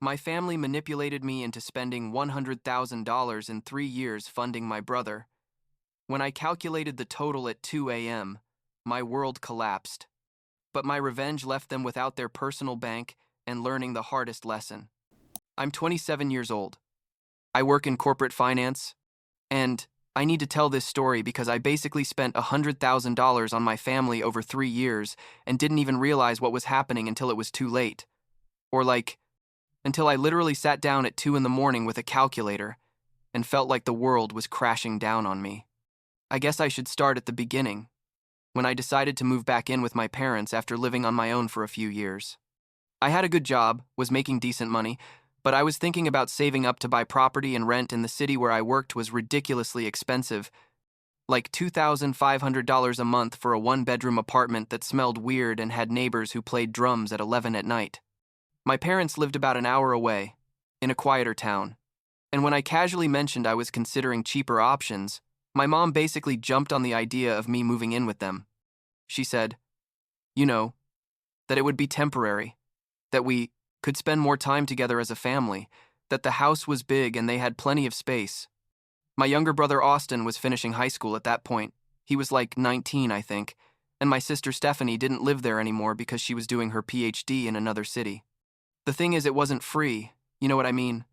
My family manipulated me into spending $100,000 in 3 years funding my brother. When I calculated the total at 2 a.m., my world collapsed. But my revenge left them without their personal bank and learning the hardest lesson. I'm 27 years old. I work in corporate finance, and I need to tell this story because I basically spent $100,000 on my family over 3 years and didn't even realize what was happening until it was too late. Or until I literally sat down at 2 in the morning with a calculator and felt like the world was crashing down on me. I guess I should start at the beginning, when I decided to move back in with my parents after living on my own for a few years. I had a good job, was making decent money, but I was thinking about saving up to buy property, and rent in the city where I worked was ridiculously expensive, like $2,500 a month for a one-bedroom apartment that smelled weird and had neighbors who played drums at 11 at night. My parents lived about an hour away, in a quieter town, and when I casually mentioned I was considering cheaper options, my mom basically jumped on the idea of me moving in with them. She said, you know, that it would be temporary, that we could spend more time together as a family, that the house was big and they had plenty of space. My younger brother Austin was finishing high school at that point. He was like 19, I think, and my sister Stephanie didn't live there anymore because she was doing her PhD in another city. The thing is, it wasn't free, you know what I mean?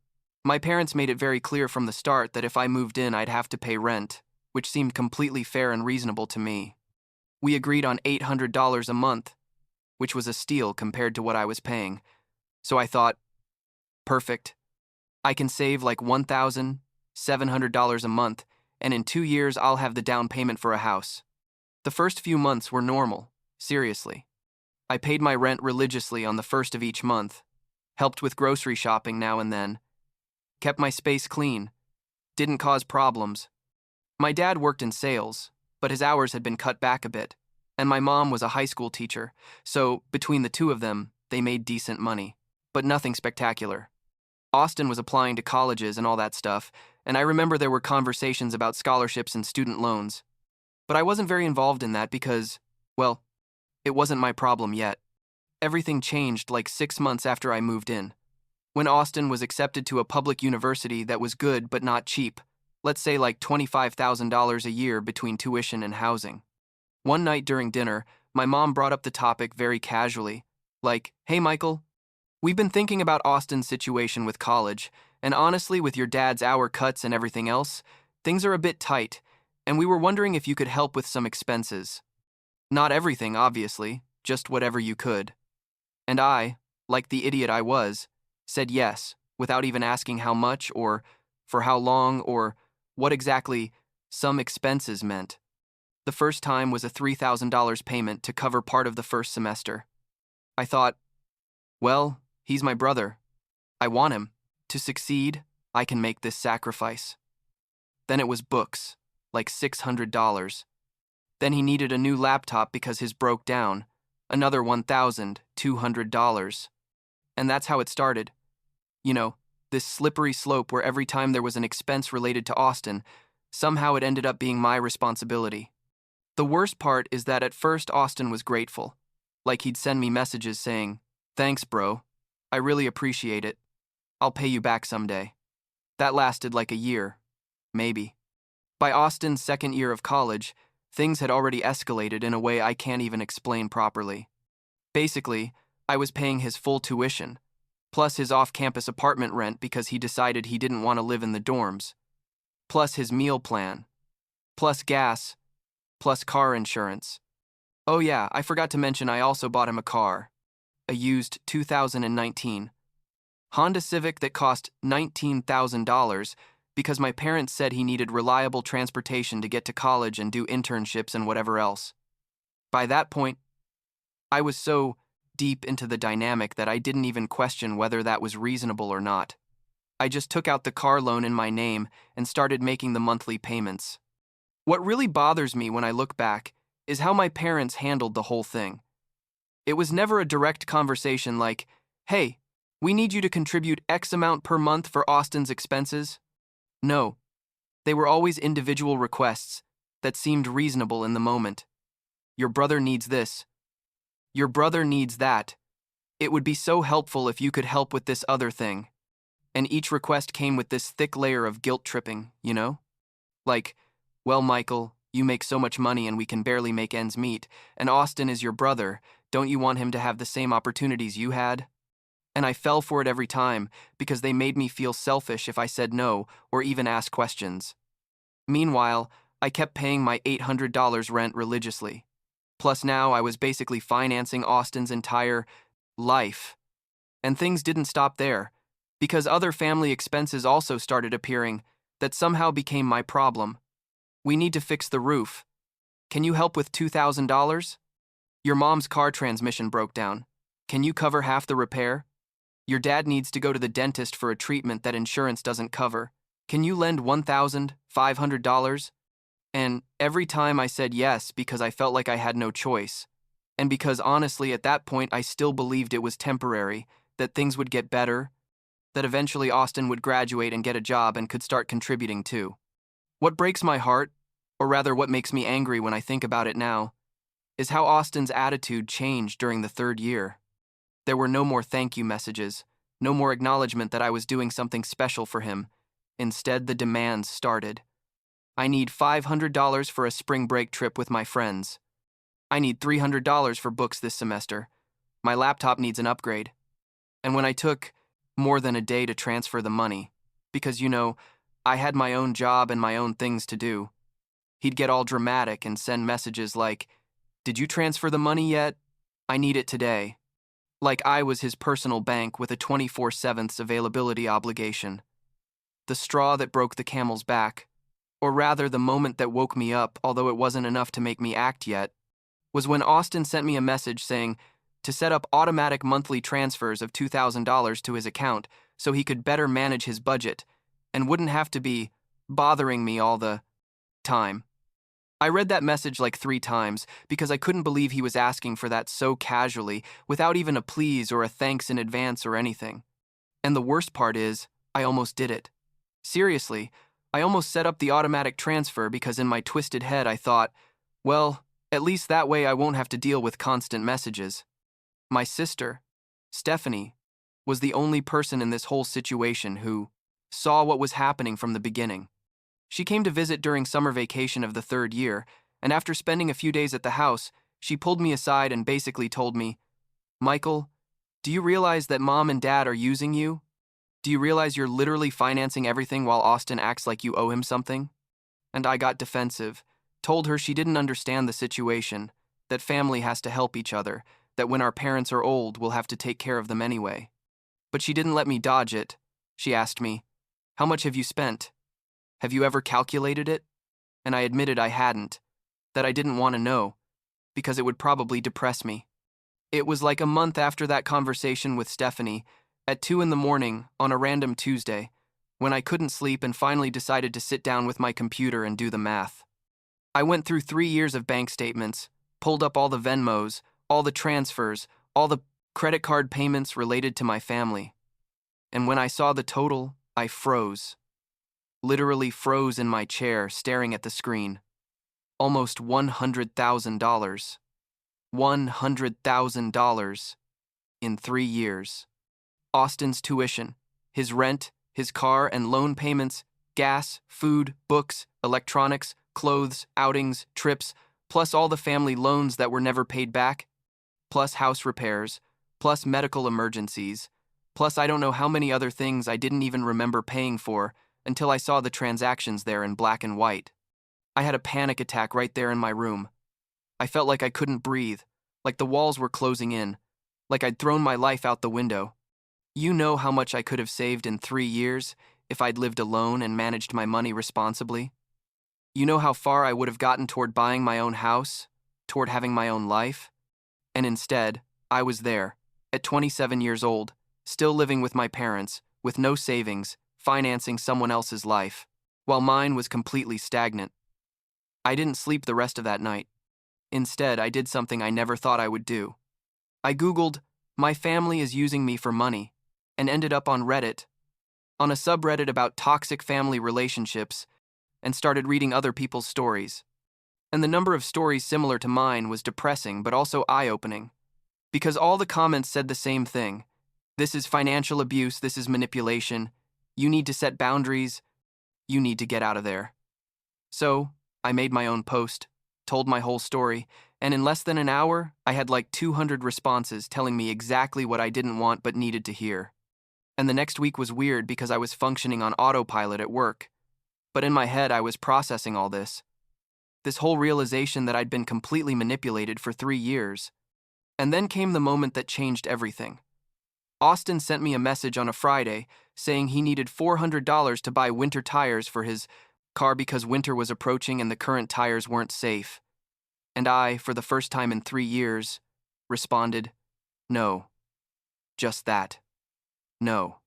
My parents made it very clear from the start that if I moved in, I'd have to pay rent, which seemed completely fair and reasonable to me. We agreed on $800 a month, which was a steal compared to what I was paying. So I thought, perfect. I can save like $1,700 a month, and in 2 years I'll have the down payment for a house. The first few months were normal, seriously. I paid my rent religiously on the first of each month, helped with grocery shopping now and then, kept my space clean, didn't cause problems. My dad worked in sales, but his hours had been cut back a bit, and my mom was a high school teacher, so between the two of them, they made decent money, but nothing spectacular. Austin was applying to colleges and all that stuff, and I remember there were conversations about scholarships and student loans. But I wasn't very involved in that because, well, it wasn't my problem yet. Everything changed like 6 months after I moved in, when Austin was accepted to a public university that was good but not cheap, let's say like $25,000 a year between tuition and housing. One night during dinner, my mom brought up the topic very casually, like, hey Michael, we've been thinking about Austin's situation with college, and honestly with your dad's hour cuts and everything else, things are a bit tight, and we were wondering if you could help with some expenses. Not everything, obviously, just whatever you could. And I, like the idiot I was, said yes, without even asking how much or for how long or what exactly some expenses meant. The first time was a $3,000 payment to cover part of the first semester. I thought, well, he's my brother. I want him. To succeed, I can make this sacrifice. Then it was books, like $600. Then he needed a new laptop because his broke down, another $1,200. And that's how it started. You know, this slippery slope where every time there was an expense related to Austin, somehow it ended up being my responsibility. The worst part is that at first Austin was grateful, like he'd send me messages saying, thanks bro, I really appreciate it. I'll pay you back someday. That lasted like a year, maybe. By Austin's second year of college, things had already escalated in a way I can't even explain properly. Basically, I was paying his full tuition, plus his off-campus apartment rent because he decided he didn't want to live in the dorms, plus his meal plan, plus gas, plus car insurance. Oh yeah, I forgot to mention I also bought him a car, a used 2019 Honda Civic that cost $19,000 because my parents said he needed reliable transportation to get to college and do internships and whatever else. By that point, I was so deep into the dynamic that I didn't even question whether that was reasonable or not. I just took out the car loan in my name and started making the monthly payments. What really bothers me when I look back is how my parents handled the whole thing. It was never a direct conversation like, hey, we need you to contribute X amount per month for Austin's expenses. No, they were always individual requests that seemed reasonable in the moment. Your brother needs this. Your brother needs that. It would be so helpful if you could help with this other thing. And each request came with this thick layer of guilt tripping, you know? Like, well, Michael, you make so much money and we can barely make ends meet, and Austin is your brother. Don't you want him to have the same opportunities you had? And I fell for it every time because they made me feel selfish if I said no or even asked questions. Meanwhile, I kept paying my $800 rent religiously. Plus, now I was basically financing Austin's entire life. And things didn't stop there, because other family expenses also started appearing that somehow became my problem. We need to fix the roof. Can you help with $2,000? Your mom's car transmission broke down. Can you cover half the repair? Your dad needs to go to the dentist for a treatment that insurance doesn't cover. Can you lend $1,500? And every time I said yes because I felt like I had no choice. And because honestly at that point I still believed it was temporary, that things would get better, that eventually Austin would graduate and get a job and could start contributing too. What breaks my heart, or rather what makes me angry when I think about it now, is how Austin's attitude changed during the third year. There were no more thank you messages, no more acknowledgement that I was doing something special for him. Instead, the demands started. I need $500 for a spring break trip with my friends. I need $300 for books this semester. My laptop needs an upgrade. And when I took more than a day to transfer the money, because, I had my own job and my own things to do, he'd get all dramatic and send messages like, "Did you transfer the money yet? I need it today." Like I was his personal bank with a 24/7 availability obligation. The straw that broke the camel's back, or rather the moment that woke me up, although it wasn't enough to make me act yet, was when Austin sent me a message saying to set up automatic monthly transfers of $2,000 to his account so he could better manage his budget and wouldn't have to be bothering me all the time. I read that message like 3 times because I couldn't believe he was asking for that so casually, without even a please or a thanks in advance or anything. And the worst part is, I almost did it. Seriously, I almost set up the automatic transfer because in my twisted head I thought, well, at least that way I won't have to deal with constant messages. My sister, Stephanie, was the only person in this whole situation who saw what was happening from the beginning. She came to visit during summer vacation of the third year, and after spending a few days at the house, she pulled me aside and basically told me, "Michael, do you realize that Mom and Dad are using you? Do you realize you're literally financing everything while Austin acts like you owe him something?" And I got defensive, told her she didn't understand the situation, that family has to help each other, that when our parents are old, we'll have to take care of them anyway. But she didn't let me dodge it. She asked me, "How much have you spent? Have you ever calculated it?" And I admitted I hadn't, that I didn't want to know, because it would probably depress me. It was like a month after that conversation with Stephanie, at 2 in the morning on a random Tuesday, when I couldn't sleep and finally decided to sit down with my computer and do the math. I went through 3 years of bank statements, pulled up all the Venmos, all the transfers, all the credit card payments related to my family. And when I saw the total, I froze. Literally froze in my chair, staring at the screen. Almost $100,000. $100,000 in 3 years. Austin's tuition, his rent, his car and loan payments, gas, food, books, electronics, clothes, outings, trips, plus all the family loans that were never paid back, plus house repairs, plus medical emergencies, plus I don't know how many other things I didn't even remember paying for until I saw the transactions there in black and white. I had a panic attack right there in my room. I felt like I couldn't breathe, like the walls were closing in, like I'd thrown my life out the window. You know how much I could have saved in 3 years if I'd lived alone and managed my money responsibly? You know how far I would have gotten toward buying my own house, toward having my own life? And instead, I was there, at 27 years old, still living with my parents, with no savings, financing someone else's life, while mine was completely stagnant. I didn't sleep the rest of that night. Instead, I did something I never thought I would do. I Googled, "My family is using me for money," and ended up on Reddit, on a subreddit about toxic family relationships, and started reading other people's stories. And the number of stories similar to mine was depressing but also eye-opening. because all the comments said the same thing. This is financial abuse, this is manipulation. You need to set boundaries. You need to get out of there. So, I made my own post, told my whole story, and in less than an hour, I had like 200 responses telling me exactly what I didn't want but needed to hear. And the next week was weird because I was functioning on autopilot at work. But in my head, I was processing all this. This whole realization that I'd been completely manipulated for 3 years. And then came the moment that changed everything. Austin sent me a message on a Friday saying he needed $400 to buy winter tires for his car because winter was approaching and the current tires weren't safe. And I, for the first time in 3 years, responded, no. Just that. No.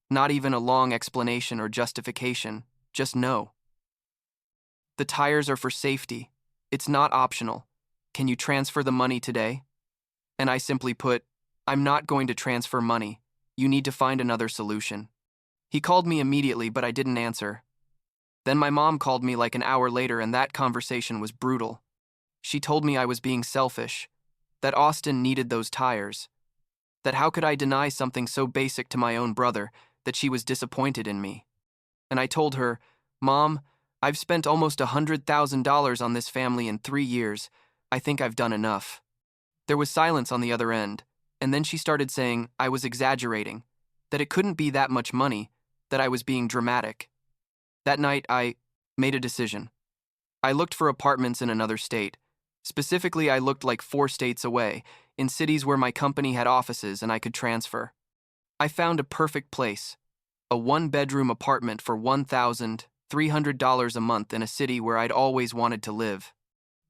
Not even a long explanation or justification, just no. The tires are for safety. It's not optional. Can you transfer the money today? And I simply put, I'm not going to transfer money. You need to find another solution. He called me immediately, but I didn't answer. Then my mom called me like an hour later, and that conversation was brutal. She told me I was being selfish, that Austin needed those tires, that how could I deny something so basic to my own brother, that she was disappointed in me. And I told her, Mom, I've spent almost $100,000 on this family in 3 years. I think I've done enough. There was silence on the other end, and then she started saying I was exaggerating, that it couldn't be that much money, that I was being dramatic. That night, I made a decision. I looked for apartments in another state. Specifically, I looked like 4 states away, in cities where my company had offices and I could transfer. I found a perfect place, a 1-bedroom apartment for $1,300 a month in a city where I'd always wanted to live.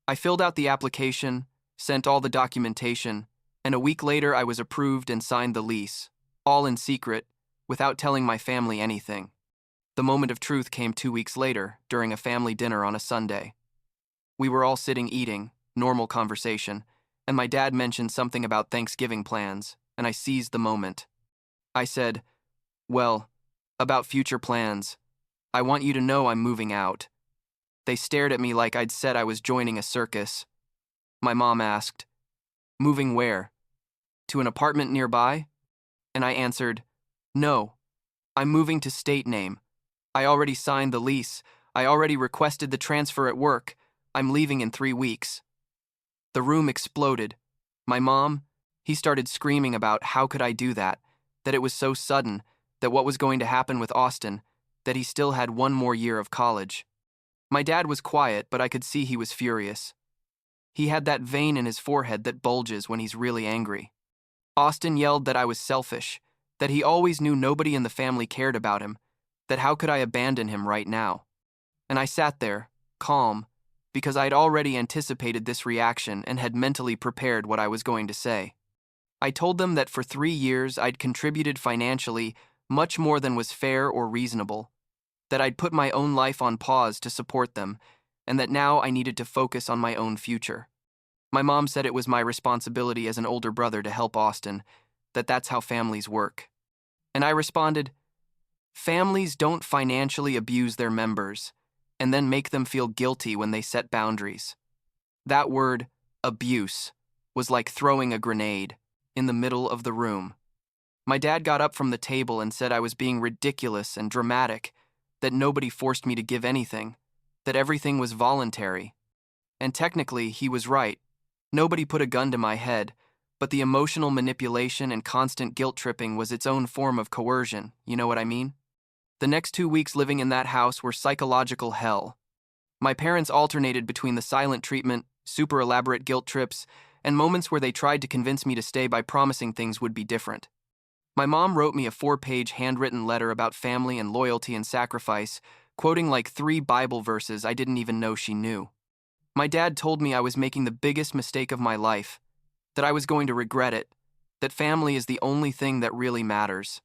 I filled out the application, sent all the documentation, and a week later I was approved and signed the lease, all in secret, without telling my family anything. The moment of truth came 2 weeks later, during a family dinner on a Sunday. We were all sitting eating, normal conversation, and my dad mentioned something about Thanksgiving plans, and I seized the moment. I said, well, about future plans, I want you to know I'm moving out. They stared at me like I'd said I was joining a circus. My mom asked, moving where? To an apartment nearby? And I answered, no, I'm moving to state name. I already signed the lease. I already requested the transfer at work. I'm leaving in 3 weeks. The room exploded. My mom, he started screaming about how could I do that it was so sudden, that what was going to happen with Austin, that he still had 1 more year of college. My dad was quiet, but I could see he was furious. He had that vein in his forehead that bulges when he's really angry. Austin yelled that I was selfish, that he always knew nobody in the family cared about him, that how could I abandon him right now? And I sat there, calm, because I'd already anticipated this reaction and had mentally prepared what I was going to say. I told them that for 3 years I'd contributed financially much more than was fair or reasonable, that I'd put my own life on pause to support them, and that now I needed to focus on my own future. My mom said it was my responsibility as an older brother to help Austin, that that's how families work. And I responded, families don't financially abuse their members and then make them feel guilty when they set boundaries. That word, abuse, was like throwing a grenade in the middle of the room. My dad got up from the table and said I was being ridiculous and dramatic, that nobody forced me to give anything, that everything was voluntary. And technically, he was right. Nobody put a gun to my head, but the emotional manipulation and constant guilt-tripping was its own form of coercion, you know what I mean? The next 2 weeks living in that house were psychological hell. My parents alternated between the silent treatment, super elaborate guilt trips, and moments where they tried to convince me to stay by promising things would be different. My mom wrote me a 4-page handwritten letter about family and loyalty and sacrifice, quoting like 3 Bible verses I didn't even know she knew. My dad told me I was making the biggest mistake of my life, that I was going to regret it, that family is the only thing that really matters.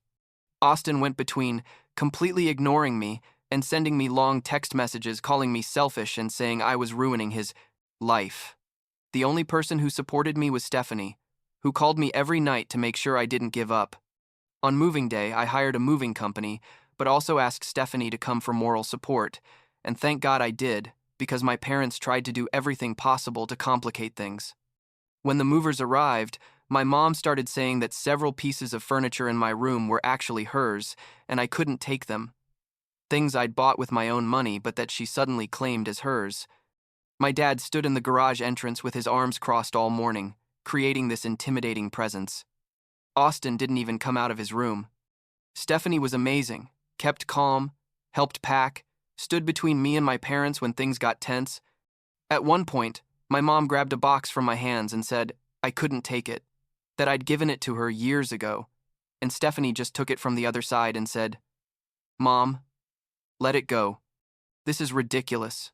Austin went between completely ignoring me and sending me long text messages calling me selfish and saying I was ruining his life. The only person who supported me was Stephanie, who called me every night to make sure I didn't give up. On moving day, I hired a moving company, but also asked Stephanie to come for moral support, and thank God I did, because my parents tried to do everything possible to complicate things. When the movers arrived, My mom started saying that several pieces of furniture in my room were actually hers, and I couldn't take them. Things I'd bought with my own money, but that she suddenly claimed as hers. My dad stood in the garage entrance with his arms crossed all morning, creating this intimidating presence. Austin didn't even come out of his room. Stephanie was amazing, kept calm, helped pack, stood between me and my parents when things got tense. At one point, my mom grabbed a box from my hands and said I couldn't take it, that I'd given it to her years ago, and Stephanie just took it from the other side and said, "Mom, let it go. This is ridiculous."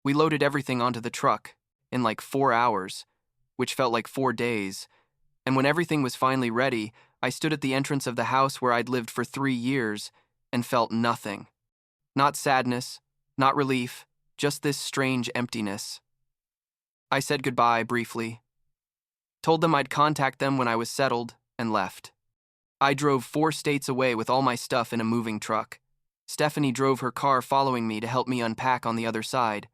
We loaded everything onto the truck in like 4 hours, which felt like 4 days, and when everything was finally ready, I stood at the entrance of the house where I'd lived for 3 years and felt nothing. Not sadness, not relief, just this strange emptiness. I said goodbye briefly, told them I'd contact them when I was settled, and left. I drove 4 states away with all my stuff in a moving truck. Stephanie drove her car following me to help me unpack on the other side.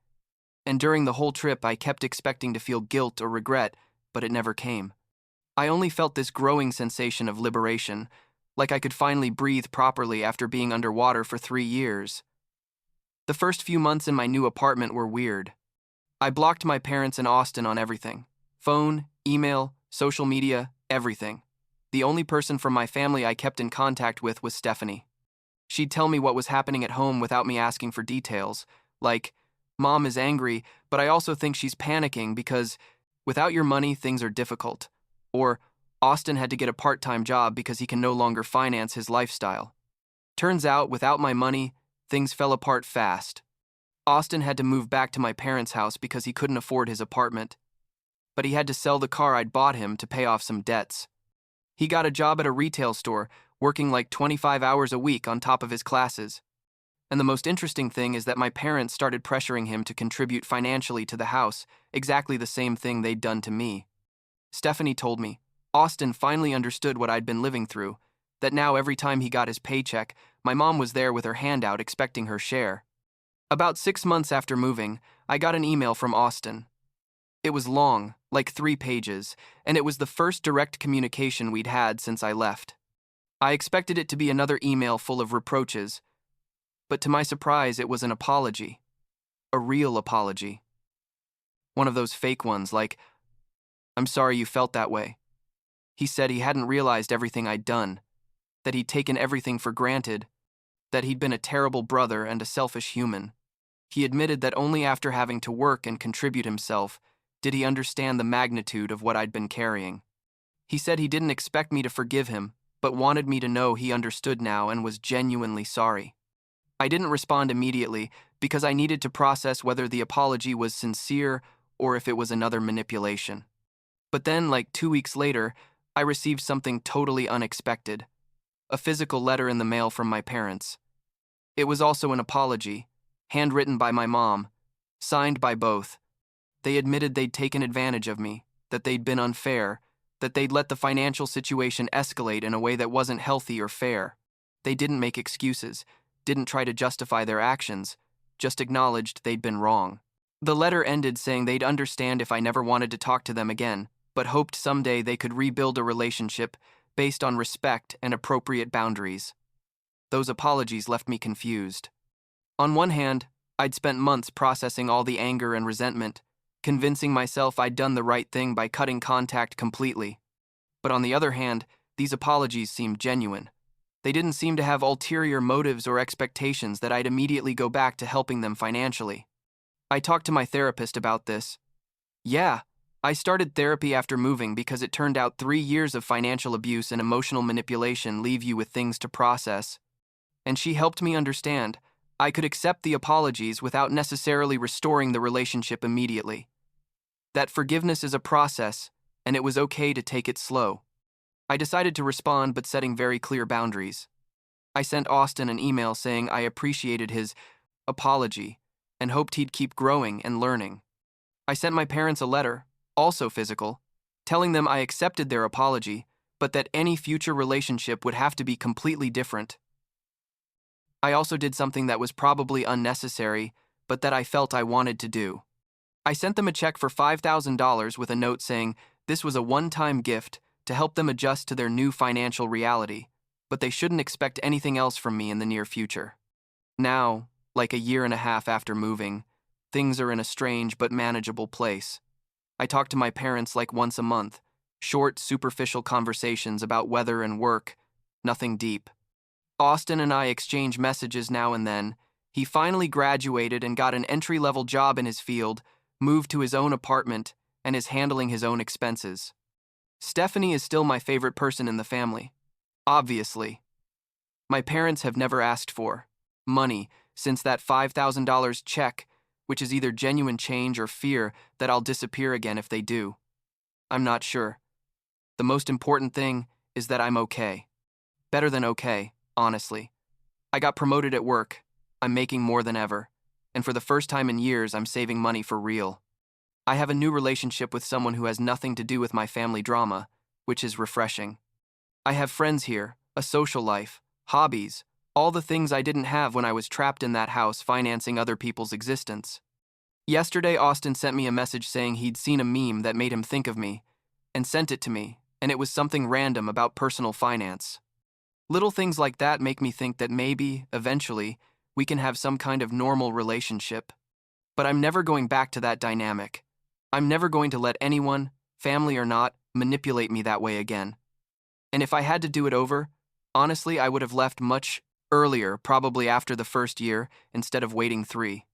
And during the whole trip, I kept expecting to feel guilt or regret, but it never came. I only felt this growing sensation of liberation, like I could finally breathe properly after being underwater for 3 years. The first few months in my new apartment were weird. I blocked my parents and Austin on everything. Phone, email, social media, everything. The only person from my family I kept in contact with was Stephanie. She'd tell me what was happening at home without me asking for details, like, "Mom is angry, but I also think she's panicking because without your money, things are difficult." Or, "Austin had to get a part-time job because he can no longer finance his lifestyle." Turns out, without my money, things fell apart fast. Austin had to move back to my parents' house because he couldn't afford his apartment. But he had to sell the car I'd bought him to pay off some debts. He got a job at a retail store, working like 25 hours a week on top of his classes. And the most interesting thing is that my parents started pressuring him to contribute financially to the house, exactly the same thing they'd done to me. Stephanie told me, Austin finally understood what I'd been living through, that now every time he got his paycheck, my mom was there with her hand out expecting her share. About 6 months after moving, I got an email from Austin. It was long, like 3 pages, and it was the first direct communication we'd had since I left. I expected it to be another email full of reproaches, but to my surprise, it was an apology. A real apology. One of those fake ones, like, "I'm sorry you felt that way." He said he hadn't realized everything I'd done, that he'd taken everything for granted, that he'd been a terrible brother and a selfish human. He admitted that only after having to work and contribute himself did he understand the magnitude of what I'd been carrying. He said he didn't expect me to forgive him, but wanted me to know he understood now and was genuinely sorry. I didn't respond immediately because I needed to process whether the apology was sincere or if it was another manipulation. But then, like 2 weeks later, I received something totally unexpected. A physical letter in the mail from my parents. It was also an apology, handwritten by my mom, signed by both. They admitted they'd taken advantage of me, that they'd been unfair, that they'd let the financial situation escalate in a way that wasn't healthy or fair. They didn't make excuses, didn't try to justify their actions, just acknowledged they'd been wrong. The letter ended saying they'd understand if I never wanted to talk to them again, but hoped someday they could rebuild a relationship based on respect and appropriate boundaries. Those apologies left me confused. On one hand, I'd spent months processing all the anger and resentment, convincing myself I'd done the right thing by cutting contact completely. But on the other hand, these apologies seemed genuine. They didn't seem to have ulterior motives or expectations that I'd immediately go back to helping them financially. I talked to my therapist about this. Yeah, I started therapy after moving because it turned out 3 years of financial abuse and emotional manipulation leave you with things to process. And she helped me understand I could accept the apologies without necessarily restoring the relationship immediately. That forgiveness is a process, and it was okay to take it slow. I decided to respond, but setting very clear boundaries. I sent Austin an email saying I appreciated his apology and hoped he'd keep growing and learning. I sent my parents a letter, also physical, telling them I accepted their apology, but that any future relationship would have to be completely different. I also did something that was probably unnecessary, but that I felt I wanted to do. I sent them a check for $5,000 with a note saying this was a one-time gift, to help them adjust to their new financial reality, but they shouldn't expect anything else from me in the near future. Now, like a year and a half after moving, things are in a strange but manageable place. I talk to my parents like once a month, short, superficial conversations about weather and work, nothing deep. Austin and I exchange messages now and then. He finally graduated and got an entry-level job in his field, moved to his own apartment, and is handling his own expenses. Stephanie is still my favorite person in the family. Obviously. My parents have never asked for money since that $5,000 check, which is either genuine change or fear that I'll disappear again if they do. I'm not sure. The most important thing is that I'm okay. Better than okay, honestly. I got promoted at work. I'm making more than ever. And for the first time in years, I'm saving money for real. I have a new relationship with someone who has nothing to do with my family drama, which is refreshing. I have friends here, a social life, hobbies, all the things I didn't have when I was trapped in that house financing other people's existence. Yesterday, Austin sent me a message saying he'd seen a meme that made him think of me, and sent it to me, and it was something random about personal finance. Little things like that make me think that maybe, eventually, we can have some kind of normal relationship. But I'm never going back to that dynamic. I'm never going to let anyone, family or not, manipulate me that way again. And if I had to do it over, honestly, I would have left much earlier, probably after the first year, instead of waiting 3.